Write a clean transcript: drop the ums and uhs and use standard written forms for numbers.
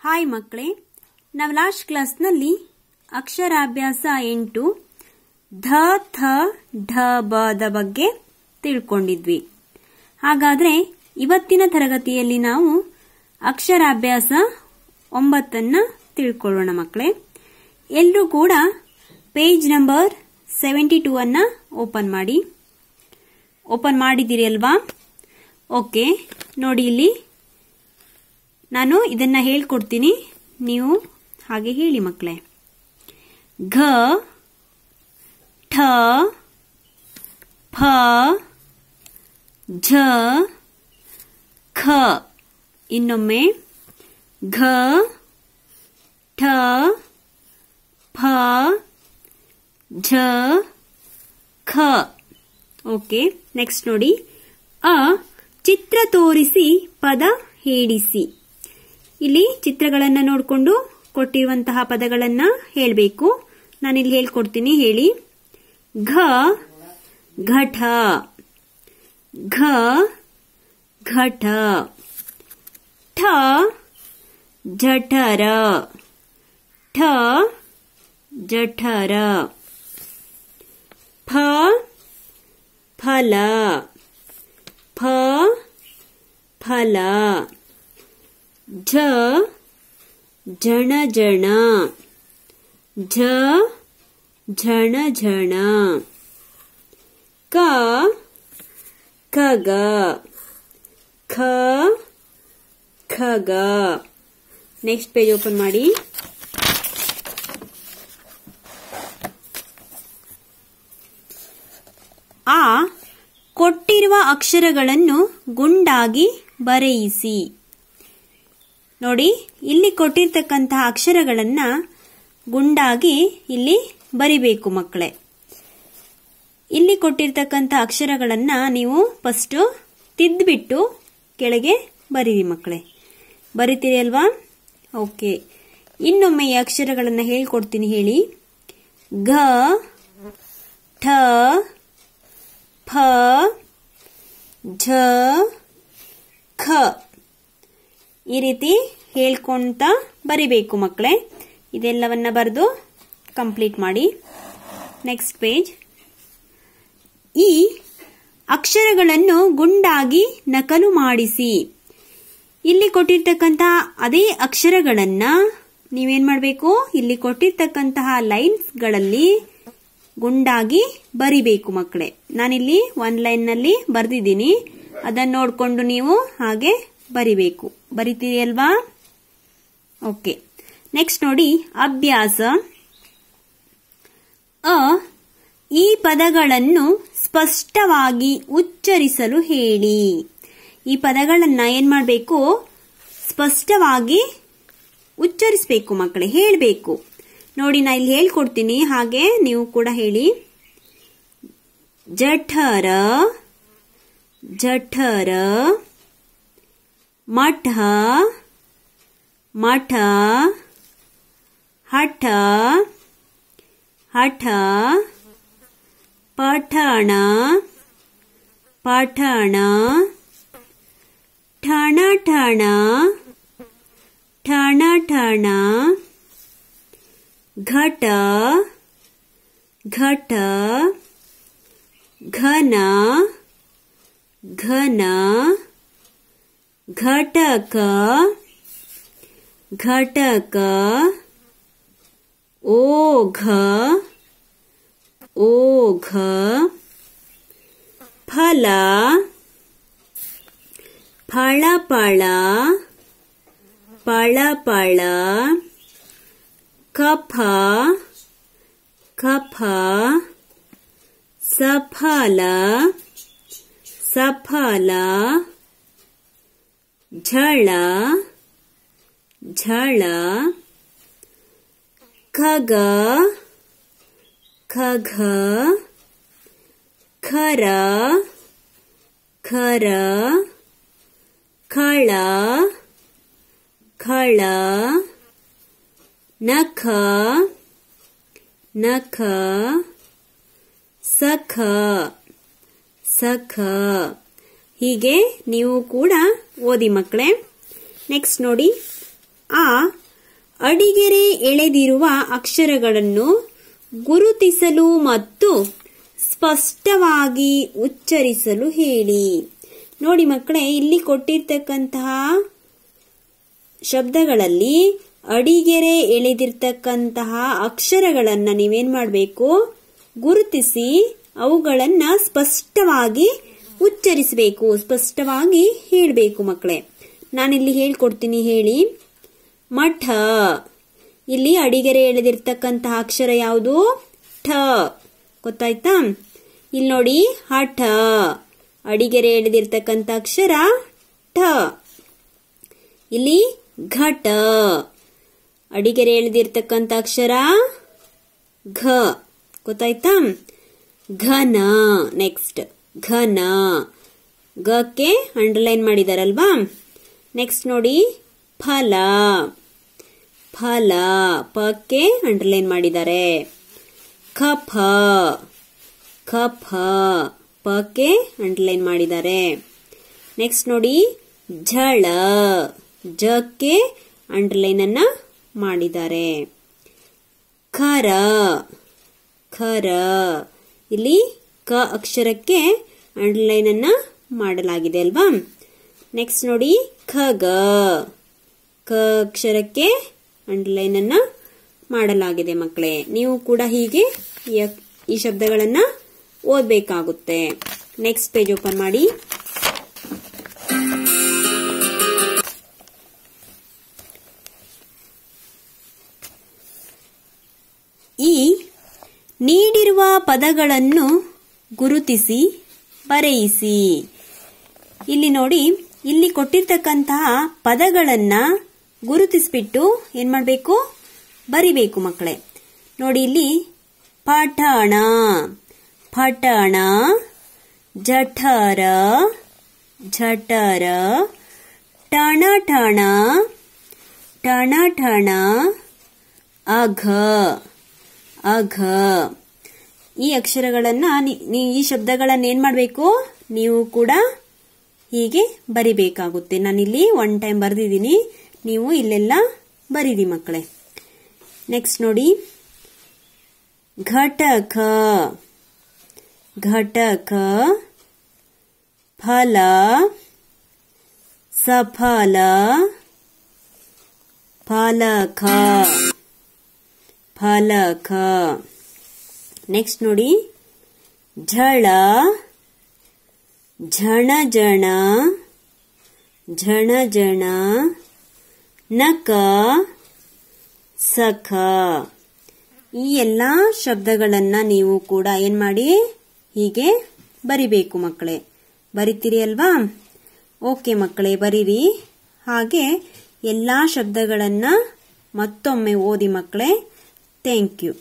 Hi ಮಕ್ಕಳೇ, ನಾವು last ಕ್ಲಾಸ್ನಲ್ಲಿ ಅಕ್ಷರಾಭ್ಯಾಸ 8 ಧ ಥ ಢ ಬದ ಬಗ್ಗೆ ತಿಳ್ಕೊಂಡಿದ್ವಿ. ಹಾಗಾದ್ರೆ ಇವತ್ತಿನ ತರಗತಿಯಲ್ಲಿ ನಾವು ಅಕ್ಷರಾಭ್ಯಾಸ 9 ತಿಳ್ಕೊಳ್ಳೋಣ ಮಕ್ಕಳೇ. ಎಲ್ಲರೂ ಕೂಡ ಪೇಜ್ ನಂಬರ್ 72 ಅನ್ನ ಓಪನ್ ಮಾಡಿ. ಓಪನ್ ಮಾಡಿದಿರಿ ಅಲ್ವಾ? ಓಕೆ, ನೋಡಿ ಇಲ್ಲಿ ನಾನು ಇದನ್ನ ಹೇಳ್ಕೊಡ್ತೀನಿ, ನೀವು ಹಾಗೆ ಹೇಳಿ ಮಕ್ಕಳೇ. ಘ ಠ ಫ ಝ ಖ. ಇನ್ನೊಮ್ಮೆ ಘ ಠ ಫ ಝ ಖ. ಓಕೆ, ನೆಕ್ಸ್ಟ್ ನೋಡಿ. ಅ ಚಿತ್ರ ತೋರಿಸಿ ಪದ ಹೇಳಿಸಿ. ಇಲ್ಲಿ ಚಿತ್ರಗಳನ್ನ ನೋಡಿಕೊಂಡು ಕೊಟ್ಟಿರುವಂತಹ ಪದಗಳನ್ನ ಹೇಳಬೇಕು. ನಾನಿಲ್ಲಿ ಹೇಳ್ಕೊಡ್ತೀನಿ, ಹೇಳಿ. ಘ ಘಟ, ಘ ಘಟ. ಠ ಜಠರ, ಠ ಜಠರ. ಫ ಫಲ, ಫ ಫಲ. ಝ ಝಣ ಝಣ, ಝ ಝಣ ಝಣ. ಕ ಖಗ, ಖ ಖಗ. ನೆಕ್ಸ್ಟ್ ಪೇಜ್ ಓಪನ್ ಮಾಡಿ. ಆ ಕೊಟ್ಟಿರುವ ಅಕ್ಷರಗಳನ್ನು ಗುಂಡಾಗಿ ಬರೆಯಿಸಿ. ನೋಡಿ, ಇಲ್ಲಿ ಕೊಟ್ಟಿರ್ತಕ್ಕಂತಹ ಅಕ್ಷರಗಳನ್ನ ಗುಂಡಾಗಿ ಇಲ್ಲಿ ಬರಿಬೇಕು ಮಕ್ಕಳೇ. ಇಲ್ಲಿ ಕೊಟ್ಟಿರ್ತಕ್ಕಂತಹ ಅಕ್ಷರಗಳನ್ನ ನೀವು ಫಸ್ಟ್ ತಿದ್ಬಿಟ್ಟು ಕೆಳಗೆ ಬರೀರಿ ಮಕ್ಕಳೇ. ಬರಿತೀರಿ ಅಲ್ವಾ? ಓಕೆ, ಇನ್ನೊಮ್ಮೆ ಈ ಅಕ್ಷರಗಳನ್ನ ಹೇಳ್ಕೊಡ್ತೀನಿ, ಹೇಳಿ. ಘ ಠ ಫ ಝ ಖ. ಈ ರೀತಿ ಹೇಳ್ಕೊಂತ ಬರಿಬೇಕು ಮಕ್ಕಳೇ. ಇದೆಲ್ಲವನ್ನ ಬರೆದು ಕಂಪ್ಲೀಟ್ ಮಾಡಿ. Next page. ಈ ಅಕ್ಷರಗಳನ್ನು ಗುಂಡಾಗಿ ನಕಲು ಮಾಡಿಸಿ. ಇಲ್ಲಿ ಕೊಟ್ಟಿರ್ತಕ್ಕಂತಹ ಅದೇ ಅಕ್ಷರಗಳನ್ನ ನೀವೇನ್ ಮಾಡಬೇಕು, ಇಲ್ಲಿ ಕೊಟ್ಟಿರ್ತಕ್ಕಂತಹ ಲೈನ್ಸ್ಗಳಲ್ಲಿ ಗುಂಡಾಗಿ ಬರಿಬೇಕು ಮಕ್ಕಳೇ. ನಾನಿಲ್ಲಿ ಒಂದು ಲೈನ್ ನಲ್ಲಿ ಬರೆದಿದ್ದೀನಿ, ಅದನ್ನ ನೋಡ್ಕೊಂಡು ನೀವು ಹಾಗೆ ಬರಿಬೇಕು. ಬರಿತೀರಿ ಅಲ್ವಾ? ಓಕೆ, ನೆಕ್ಸ್ಟ್ ನೋಡಿ. ಅಭ್ಯಾಸ. ಅ ಈ ಪದಗಳನ್ನು ಸ್ಪಷ್ಟವಾಗಿ ಉಚ್ಚರಿಸಲು ಹೇಳಿ. ಈ ಪದಗಳನ್ನ ಏನ್ ಮಾಡಬೇಕು, ಸ್ಪಷ್ಟವಾಗಿ ಉಚ್ಚರಿಸಬೇಕು ಮಕ್ಕಳೇ, ಹೇಳಬೇಕು. ನೋಡಿ, ನಾ ಇಲ್ಲಿ ಹೇಳ್ಕೊಡ್ತೀನಿ, ಹಾಗೆ ನೀವು ಕೂಡ ಹೇಳಿ. ಜಠರ, ಜಠರ. ಮಠ, ಮಠ. ಹಠ, ಹಠ. ಪಠಣ, ಪಠಣ. ಠಣ ಠಣ, ಠಣ ಠಣ. ಘಟ, ಘಟ. ಘನ, ಘನ. ಘಟಕ, ಘಟಕ. ಓಘ, ಓಘ. ಫಲ, ಫಳ ಫಳ, ಫಳ ಫಳ. ಕಫ, ಕಫ. ಸಫಲ, ಸಫಲ. ಝಳ, ಝಳ. ಖಗ, ಖಗ. ಖರ, ಖರ. ಖಳ, ಖಳ. ನಖ, ನಖ. ಸಖ, ಸಖ. ಹೀಗೆ ನೀವು ಕೂಡ ಓದಿ ಮಕ್ಕಳೇ. ನೆಕ್ಸ್ಟ್ ನೋಡಿ, ಆ ಅಡಿಗೆರೆ ಎಳೆದಿರುವ ಅಕ್ಷರಗಳನ್ನು ಗುರುತಿಸಲು ಮತ್ತು ಸ್ಪಷ್ಟವಾಗಿ ಉಚ್ಚರಿಸಲು ಹೇಳಿ. ನೋಡಿ ಮಕ್ಕಳೇ, ಇಲ್ಲಿ ಕೊಟ್ಟಿರ್ತಕ್ಕಂತಹ ಶಬ್ದಗಳಲ್ಲಿ ಅಡಿಗೆರೆ ಎಳೆದಿರ್ತಕ್ಕಂತಹ ಅಕ್ಷರಗಳನ್ನ ನೀವೇನ್ ಮಾಡಬೇಕು, ಗುರುತಿಸಿ ಅವುಗಳನ್ನ ಸ್ಪಷ್ಟವಾಗಿ ಉಚ್ಚರಿಸಬೇಕು, ಸ್ಪಷ್ಟವಾಗಿ ಹೇಳಬೇಕು ಮಕ್ಕಳೇ. ನಾನಿಲ್ಲಿ ಹೇಳ್ಕೊಡ್ತೀನಿ, ಹೇಳಿ. ಮಠ, ಇಲ್ಲಿ ಅಡಿಗೆರೆ ಎಳೆದಿರ್ತಕ್ಕಂತಹ ಅಕ್ಷರ ಯಾವುದು? ಠ. ಗೊತ್ತಾಯ್ತಾ? ಇಲ್ಲಿ ನೋಡಿ, ಹಠ, ಅಡಿಗೆರೆ ಎಳೆದಿರ್ತಕ್ಕಂಥ ಅಕ್ಷರ ಠ. ಇಲ್ಲಿ ಘಟ, ಅಡಿಗೆರೆ ಎಳೆದಿರ್ತಕ್ಕಂಥ ಅಕ್ಷರ ಘ. ಗೊತ್ತಾಯ್ತಾ? ಘನ. ನೆಕ್ಸ್ಟ್ ಘನ, ಗಕ್ಕೆ ಅಂಡರ್ಲೈನ್ ಮಾಡಿದಾರಲ್ವಾ. ನೆಕ್ಸ್ಟ್ ನೋಡಿ, ಫಲ, ಫಲ, ಪಕ್ಕೆ ಅಂಡರ್ಲೈನ್ ಮಾಡಿದ್ದಾರೆ. ಕಫ, ಕಫ, ಪಕ್ಕೆ ಅಂಡರ್ಲೈನ್ ಮಾಡಿದ್ದಾರೆ. ನೆಕ್ಸ್ಟ್ ನೋಡಿ, ಝಳ, ಜಕ್ಕೆ ಅಂಡರ್ಲೈನ್ ಅನ್ನ ಮಾಡಿದ್ದಾರೆ. ಖರ, ಖರ, ಇಲ್ಲಿ ಕ ಅಕ್ಷರಕ್ಕೆ ಅಂಡರ್ಲೈನ್ ಅನ್ನ ಮಾಡಲಾಗಿದೆ ಅಲ್ವಾ. ನೆಕ್ಸ್ಟ್ ನೋಡಿ, ಖಗ, ಕ ಅಕ್ಷರಕ್ಕೆ ಅಂಡರ್ಲೈನ್ ಅನ್ನ ಮಾಡಲಾಗಿದೆ ಮಕ್ಕಳೇ. ನೀವು ಕೂಡ ಹೀಗೆ ಈ ಶಬ್ದಗಳನ್ನ ಓದಬೇಕಾಗುತ್ತೆ. ನೆಕ್ಸ್ಟ್ ಪೇಜ್ ಓಪನ್ ಮಾಡಿ. ಈ ನೀಡಿರುವ ಪದಗಳನ್ನು ಗುರುತಿಸಿ ಬರೆಯಿಸಿ. ಇಲ್ಲಿ ನೋಡಿ, ಇಲ್ಲಿ ಕೊಟ್ಟಿರ್ತಕ್ಕಂತಹ ಪದಗಳನ್ನ ಗುರುತಿಸಿಬಿಟ್ಟು ಏನ್ ಮಾಡಬೇಕು, ಬರಿಬೇಕು ಮಕ್ಕಳೇ. ನೋಡಿ, ಇಲ್ಲಿ ಪಠಣ, ಪಠಣ, ಜಠರ, ಝಠರ, ಟಣಠಣ, ಟಣಠಣ, ಅಘ, ಅಘ. ಈ ಅಕ್ಷರಗಳನ್ನ ಈ ಶಬ್ದಗಳನ್ನ ಏನ್ ಮಾಡಬೇಕು, ನೀವು ಕೂಡ ಹೀಗೆ ಬರಿಬೇಕಾಗುತ್ತೆ. ನಾನಿಲ್ಲಿ ಒನ್ ಟೈಮ್ ಬರೆದಿದ್ದೀನಿ, ನೀವು ಇಲ್ಲೆಲ್ಲ ಬರೀರಿ ಮಕ್ಕಳೇ. ನೆಕ್ಸ್ಟ್ ನೋಡಿ, ಘಟಕ, ಘಟಕ, ಫಲ, ಸಫಲ, ಫಲಕ, ಫಲಕ. ನೆಕ್ಸ್ಟ್ ನೋಡಿ, ಝಳ, ಝಣ ಜಣ, ಝಣ ಜಣ, ನಕ, ಸಖ. ಈ ಎಲ್ಲಾ ಶಬ್ದಗಳನ್ನ ನೀವು ಕೂಡ ಏನ್ ಮಾಡಿ ಹೀಗೆ ಬರಿಬೇಕು ಮಕ್ಕಳೇ. ಬರಿತೀರಿ ಅಲ್ವಾ? ಓಕೆ ಮಕ್ಕಳೇ, ಬರೀರಿ. ಹಾಗೆ ಎಲ್ಲಾ ಶಬ್ದಗಳನ್ನ ಮತ್ತೊಮ್ಮೆ ಓದಿ ಮಕ್ಕಳೇ. Thank you.